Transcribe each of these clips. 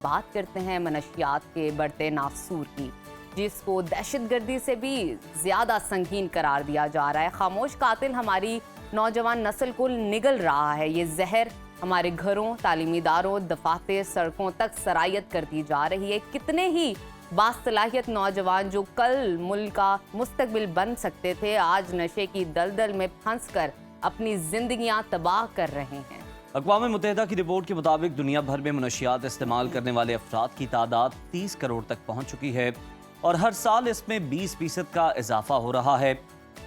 बात करते हैं मनशियात के बढ़ते नासूर की, जिसको दहशतगर्दी से भी ज़्यादा संगीन करार दिया जा रहा है। खामोश कातिल हमारी नौजवान नस्ल को निगल रहा है। ये जहर हमारे घरों, तालीमी इदारों, दफातर, सड़कों तक सरायत करती जा रही है। कितने ही बासलाहियत नौजवान जो कल मुल्क का मुस्तकबिल बन सकते थे, आज नशे की दलदल में फंस कर अपनी जिंदगियां तबाह कर रहे हैं। अक़वाम मुत्तहिदा की रिपोर्ट के मुताबिक दुनिया भर में मनशियात इस्तेमाल करने वाले अफराद की तादाद 30 करोड़ तक पहुँच चुकी है और हर साल इसमें 20% का इजाफा हो रहा है।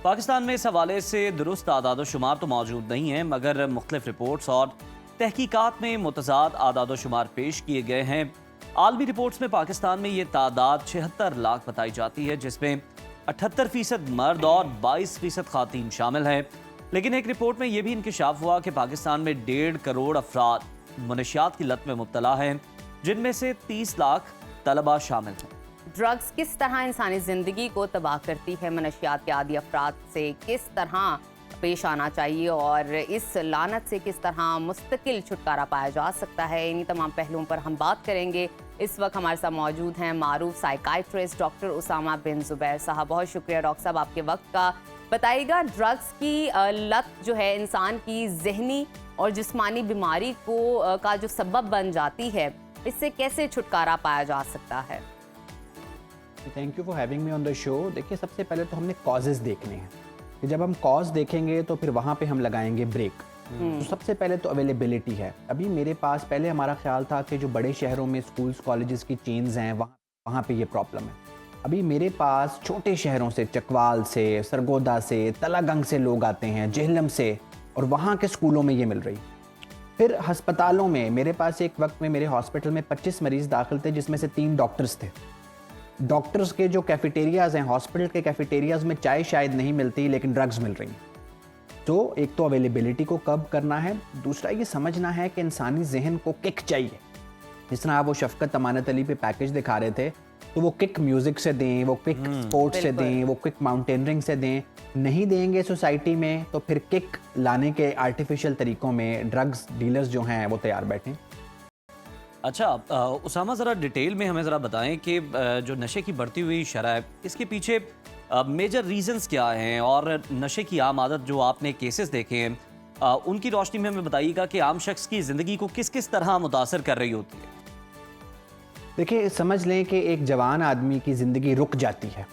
पाकिस्तान में इस हवाले से दुरुस्त आदाद शुमार तो मौजूद नहीं है, मगर मुख्तलिफ रिपोर्ट्स और तहकीकात में मुतज़ाद आदाद शुमार पेश किए गए हैं। आलमी रिपोर्ट्स में पाकिस्तान में ये तादाद 76 लाख बताई जाती है, जिसमें 78% मर्द और 22% ख़वातीन शामिल हैं। लेकिन एक रिपोर्ट में यह भी इंकशाफ हुआ कि पाकिस्तान में 1.5 करोड़ अफराद मनशियात की लत में मुब्तला हैं, जिनमें से 30 लाख तलबा शामिल हैं। ड्रग्स किस तरह इंसानी ज़िंदगी को तबाह करती है, मनशियात के आदी अफराद से किस तरह पेश आना चाहिए और इस लानत से किस तरह मुस्तकिल छुटकारा पाया जा सकता है, इन्हीं तमाम पहलुओं पर हम बात करेंगे। इस वक्त हमारे साथ मौजूद हैं मारूफ साइकाइट्रिस्ट डॉक्टर उसामा बिन जुबैर साहब। बहुत शुक्रिया डॉक्टर साहब आपके वक्त का। बताइएगा, ड्रग्स की लत जो है इंसान की जहनी और जिस्मानी बीमारी को का जो सबब बन जाती है, इससे कैसे छुटकारा पाया जा सकता है? Thank you for having me on the show. देखिए, सबसे पहले तो हमने कॉजेज़ देखने हैं कि जब हम कॉज देखेंगे तो फिर वहाँ पे हम लगाएंगे ब्रेक। तो सबसे पहले तो अवेलेबिलिटी है। अभी मेरे पास पहले हमारा ख्याल था कि जो बड़े शहरों में स्कूल्स कॉलेजेस की चेन्स हैं वहाँ पे ये प्रॉब्लम है। अभी मेरे पास छोटे शहरों से, चकवाल से, सरगोदा से, तलागंग से लोग आते हैं, जेहलम से, और वहाँ के स्कूलों में ये मिल रही। फिर हस्पतालों में मेरे पास एक वक्त में मेरे हॉस्पिटल में 25 मरीज़ दाखिल थे, जिसमें से 3 डॉक्टर्स थे। डॉक्टर्स के जो कैफेटेरियाज़ हैं, हॉस्पिटल के कैफेटेरियाज़ में चाय शायद नहीं मिलती, लेकिन ड्रग्स मिल रही। तो एक तो अवेलेबिलिटी को कम करना है, दूसरा ये समझना है कि इंसानी जहन को किक चाहिए। जिस तरह आप वो शफकत अमानत अली पे पैकेज दिखा रहे थे, तो वो किक म्यूज़िक से दें, वो किक स्पोर्ट्स से दें, वो किक माउंटेनरिंग से दें। नहीं देंगे सोसाइटी में तो फिर किक लाने के आर्टिफिशियल तरीक़ों में ड्रग्स डीलर्स जो हैं वो तैयार बैठें। अच्छा उसामा, ज़रा डिटेल में हमें ज़रा बताएं कि जो नशे की बढ़ती हुई शरह है, इसके पीछे मेजर रीजंस क्या हैं और नशे की आम आदत जो आपने केसेस देखे हैं उनकी रोशनी में हमें बताइएगा कि आम शख्स की ज़िंदगी को किस किस तरह मुतासर कर रही होती है। देखिए, समझ लें कि एक जवान आदमी की ज़िंदगी रुक जाती है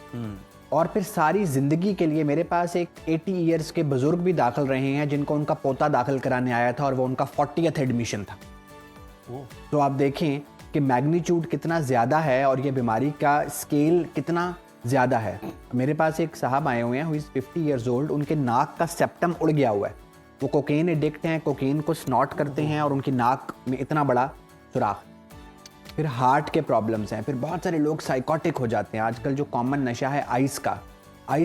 और फिर सारी ज़िंदगी के लिए मेरे पास एक 80 ईयर्स के बुज़ुर्ग भी दाखिल रहे हैं, जिनको उनका पोता दाखिल कराने आया था और वो उनका 40th एडमिशन था। तो आप देखें कि मैग्नीट्यूड कितना ज़्यादा है और ये बीमारी का स्केल कितना ज़्यादा है। मेरे पास एक साहब आए हुए हैं, हु इज़ 50 ईयर्स ओल्ड, उनके नाक का सेप्टम उड़ गया हुआ है। वो कोकेन एडिक्ट हैं, कोकेन को स्नॉट करते हैं और उनकी नाक में इतना बड़ा सुराख। फिर हार्ट के प्रॉब्लम्स हैं, फिर बहुत सारे लोग साइकोटिक हो जाते हैं। आजकल जो कॉमन नशा है आइस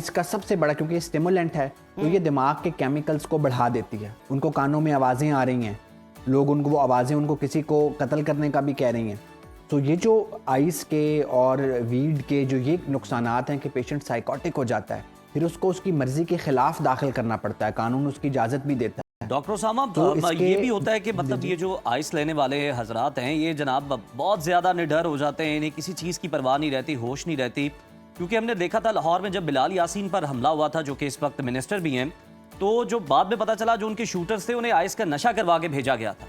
का सबसे बड़ा, क्योंकि ये स्टिमुलेंट है तो ये दिमाग के केमिकल्स को बढ़ा देती है। उनको कानों में आवाज़ें आ रही हैं, लोग उनको वो आवाज़ें उनको किसी को कत्ल करने का भी कह रही हैं। तो ये जो आइस के और वीड के जो ये नुकसानात हैं कि पेशेंट साइकोटिक हो जाता है, फिर उसको उसकी मर्ज़ी के ख़िलाफ़ दाखिल करना पड़ता है, कानून उसकी इजाज़त भी देता है। डॉक्टर उसामा, तो ये भी होता है कि मतलब ये जो आइस लेने वाले हजरात हैं, ये जनाब बहुत ज़्यादा निडर हो जाते हैं, इन्हें किसी चीज़ की परवाह नहीं रहती, होश नहीं रहती। क्योंकि हमने देखा था लाहौर में जब बिलाल यासीन पर हमला हुआ था, जो कि इस वक्त मिनिस्टर भी हैं, तो जो बाद में पता चला जो उनके शूटर्स थे उन्हें आइस का नशा करवा के भेजा गया था।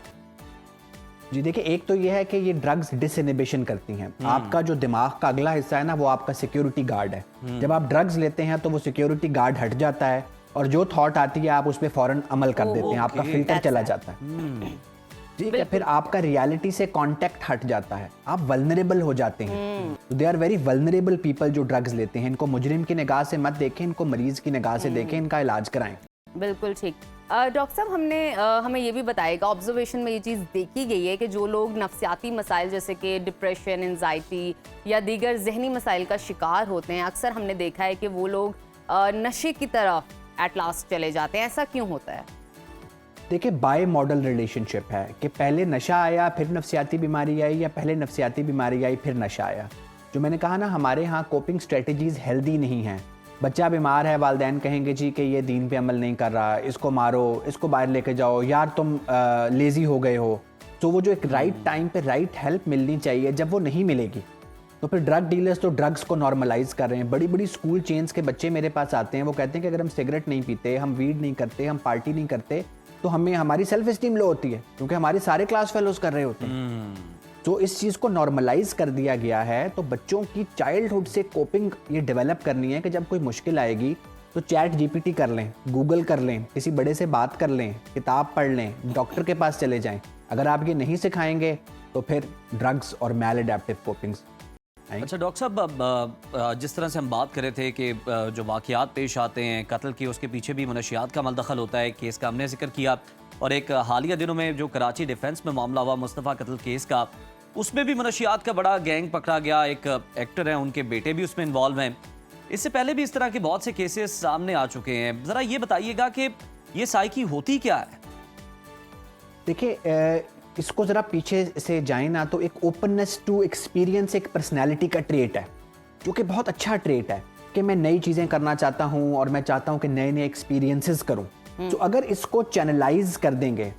जी देखिए, एक तो ये है कि ये ड्रग्स डिसइनहिबिशन करती हैं। आपका जो दिमाग का अगला हिस्सा है ना, वो आपका सिक्योरिटी गार्ड है। जब आप ड्रग्स लेते हैं तो वो सिक्योरिटी गार्ड हट जाता है और जो थॉट आती है आप उस पर फौरन अमल कर देते हैं, आपका फिल्टर चला जाता है। ठीक है, फिर आपका रियलिटी से कांटेक्ट हट जाता है, आप वल्नरेबल हो जाते हैं। They are very vulnerable people जो ड्रग्स लेते हैं। इनको मुजरिम की निगाह से मत देखें, इनको मरीज की निगाह से देखें, इनका इलाज कराएं। बिल्कुल ठीक। डॉक्टर साहब, हमें ये भी बताएगा, ऑब्जर्वेशन में ये चीज़ देखी गई है कि जो लोग नफ्सियाती मसाइल जैसे कि डिप्रेशन, एंजाइटी या दीगर जहनी मसाइल का शिकार होते हैं, अक्सर हमने देखा है कि वो लोग नशे की तरफ एट लास्ट चले जाते हैं। ऐसा क्यों होता है? देखिए, बाय मॉडल रिलेशनशिप है कि पहले नशा आया फिर नफ्सियाती बीमारी आई, या पहले नफ्सियाती बीमारी आई फिर नशा आया। जो मैंने कहा ना, हमारे यहाँ कोपिंग स्ट्रेटजीज हेल्दी नहीं हैं। बच्चा बीमार है, वालिदैन कहेंगे जी कि ये दीन पे अमल नहीं कर रहा, इसको मारो, इसको बाहर लेके जाओ, यार तुम लेज़ी हो गए हो, तो वो जो एक राइट टाइम पे राइट हेल्प मिलनी चाहिए, जब वो नहीं मिलेगी तो फिर ड्रग डीलर्स तो ड्रग्स को नॉर्मलाइज कर रहे हैं। बड़ी बड़ी स्कूल चेन्स के बच्चे मेरे पास आते हैं, वो कहते हैं कि अगर हम सिगरेट नहीं पीते, हम वीड नहीं करते, हम पार्टी नहीं करते, तो हमें हमारी सेल्फ एस्टीम लो होती है, क्योंकि हमारे सारे क्लास फेलोज कर रहे होते हैं। तो इस चीज़ को नॉर्मलाइज कर दिया गया है। तो बच्चों की चाइल्डहुड से कोपिंग ये डेवलप करनी है कि जब कोई मुश्किल आएगी तो चैट जीपीटी कर लें, गूगल कर लें, किसी बड़े से बात कर लें, किताब पढ़ लें, डॉक्टर के पास चले जाएं। अगर आप ये नहीं सिखाएंगे तो फिर ड्रग्स और मैल एडेप्टिव कोपिंग्स। अच्छा डॉक्टर साहब, अब जिस तरह से हम बात कर रहे थे कि जो वाक़यात पेश आते हैं कत्ल की, उसके पीछे भी मनशियात का मलदखल होता है। केस का हमने जिक्र किया, और एक हालिया दिनों में जो कराची डिफेंस में मामला हुआ मुस्तफ़ा कत्ल केस का, उसमें भी मनशियात का बड़ा गैंग पकड़ा गया। एक एक्टर हैं, उनके बेटे भी उसमें इन्वॉल्व हैं। इससे पहले भी इस तरह के बहुत से केसेस सामने आ चुके हैं। ज़रा ये बताइएगा कि ये साइकी होती क्या है? देखिए, इसको ज़रा पीछे से जाए ना, तो एक ओपननेस टू एक्सपीरियंस एक पर्सनैलिटी का ट्रेट है, जो कि बहुत अच्छा ट्रेट है कि मैं नई चीज़ें करना चाहता हूँ और मैं चाहता हूँ कि नए नए एक्सपीरियंसेस करूँ। तो अगर इसको चैनलाइज कर देंगे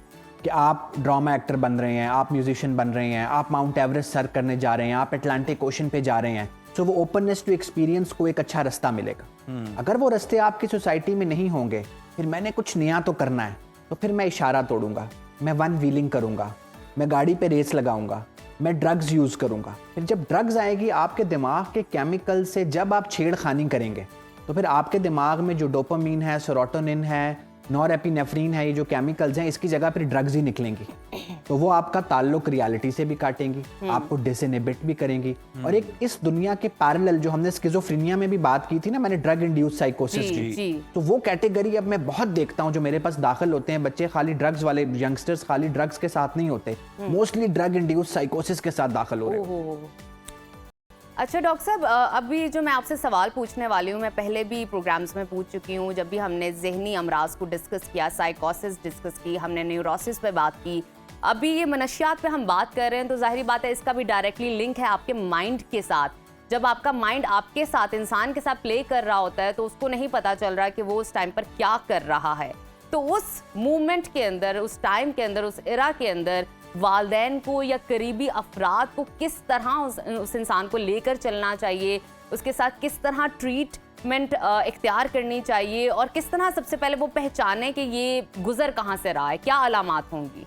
कि आप ड्रामा एक्टर बन रहे हैं, आप म्यूजिशियन बन रहे हैं, आप माउंट एवरेस्ट सर करने जा रहे हैं, आप अटलांटिक ओशन पे जा रहे हैं, तो वो ओपननेस टू एक्सपीरियंस को एक अच्छा रास्ता मिलेगा। अगर वो रास्ते आपकी सोसाइटी में नहीं होंगे, फिर मैंने कुछ नया तो करना है, तो फिर मैं इशारा तोड़ूंगा, मैं वन व्हीलिंग करूंगा, मैं गाड़ी पे रेस लगाऊंगा, मैं ड्रग्स यूज़ करूंगा। फिर जब ड्रग्स आएगी आपके दिमाग के केमिकल से, जब आप छेड़खानी करेंगे, तो फिर आपके दिमाग में जो डोपामीन है, सेरोटोनिन है, नॉरएपिनेफ्रिन है, ये जो केमिकल्स हैं, इसकी जगह फिर ड्रग्स ही निकलेंगी। तो वो आपका ताल्लुक रियलिटी से भी काटेंगी, आपको डिसइनहिबिट भी करेंगी। और एक इस दुनिया के पैरेलल जो हमने स्किज़ोफ्रेनिया में भी बात की थी ना, मैंने ड्रग इंड्यूस साइकोसिस की, तो वो कैटेगरी अब मैं बहुत देखता हूँ जो मेरे पास दाखिल होते हैं बच्चे, खाली ड्रग्स वाले यंगस्टर्स खाली ड्रग्स के साथ नहीं होते, मोस्टली ड्रग इंड्यूस साइकोसिस के साथ दाखिल हो रहे हैं। अच्छा डॉक्टर साहब, अभी जो मैं आपसे सवाल पूछने वाली हूँ, मैं पहले भी प्रोग्राम्स में पूछ चुकी हूँ। जब भी हमने जहनी अमराज को डिस्कस किया, साइकोसिस डिस्कस की, हमने न्यूरोसिस पे बात की, अभी ये मनशियात पे हम बात कर रहे हैं, तो जाहिर बात है इसका भी डायरेक्टली लिंक है आपके माइंड के साथ। जब आपका माइंड आपके साथ, इंसान के साथ प्ले कर रहा होता है, तो उसको नहीं पता चल रहा कि वो उस टाइम पर क्या कर रहा है। तो उस मूवमेंट के अंदर, उस टाइम के अंदर, उस एरा के अंदर वालिदैन को या करीबी अफराद को किस तरह उस इंसान को लेकर चलना चाहिए, उसके साथ किस तरह ट्रीटमेंट इख्तियार करनी चाहिए, और किस तरह सबसे पहले वो पहचाने कि ये गुजर कहाँ से रहा है, क्या अलामात होंगी?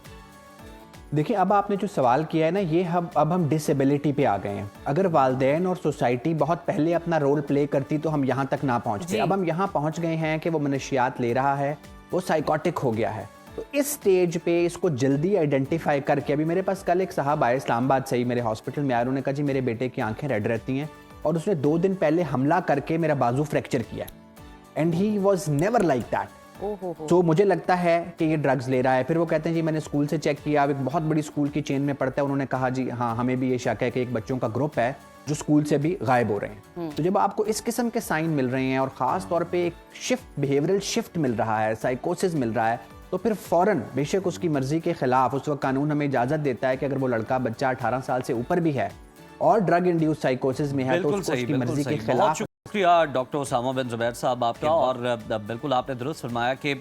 देखिए, अब आपने जो सवाल किया है ना, ये अब हम डिसेबिलिटी पे आ गए हैं। अगर वालिदैन और सोसाइटी बहुत पहले अपना रोल प्ले करती तो हम यहाँ तक ना पहुँचते। अब हम यहाँ पहुँच गए हैं कि वो मनशियात ले रहा है, वो साइकोटिक हो गया है। तो इस स्टेज पे इसको जल्दी आइडेंटिफाई करके, अभी मेरे पास कल एक साहब आए इस्लामाबाद से ही, मेरे हॉस्पिटल में आए, उन्होंने कहा जी मेरे बेटे की आंखें रेड रहती हैं और उसने 2 दिन पहले हमला करके मेरा बाजू फ्रैक्चर किया, and he was never like that. तो मुझे लगता है कि ये ड्रग्स ले रहा है। फिर वो कहते हैं जी मैंने स्कूल से चेक किया, अब एक बहुत बड़ी स्कूल की चेन में पढ़ता है, उन्होंने कहा जी हाँ हमें भी ये शक है कि एक बच्चों का ग्रुप है जो स्कूल से भी गायब हो रहे हैं। तो जब आपको इस किस्म के साइन मिल रहे हैं और ख़ास तौर पे एक शिफ्ट, बिहेवियरल शिफ्ट मिल रहा है, साइकोसिस मिल रहा है, तो फिर फ़ौरन, बेशक उसकी मर्जी के खिलाफ, उस वक्त कानून हमें इजाज़त देता है कि अगर वो लड़का बच्चा 18 साल से ऊपर भी है और ड्रग इंड्यूस साइकोसिस में है, तो उसकी मर्जी के खिलाफ। शुक्रिया डॉक्टर उसामा बिन जुबैर साहब आपका। और बिल्कुल आपने दुरुस्त फरमाया कि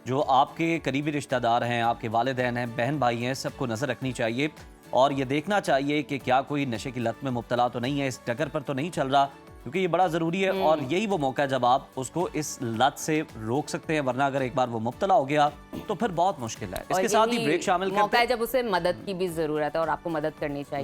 जो आपके करीबी रिश्तेदार हैं, आपके वालिदैन हैं, बहन भाई हैं, सबको नज़र रखनी चाहिए और ये देखना चाहिए कि क्या कोई नशे की लत में मुब्तला तो नहीं है, इस डगर पर तो नहीं चल रहा, क्योंकि ये बड़ा ज़रूरी है। और यही वो मौका है जब आप उसको इस लत से रोक सकते हैं, वरना अगर एक बार वो मुब्तला हो गया तो फिर बहुत मुश्किल है। इसके साथ ही ब्रेक शामिल करते हैं, जब उसे मदद की भी ज़रूरत है और आपको मदद करनी चाहिए।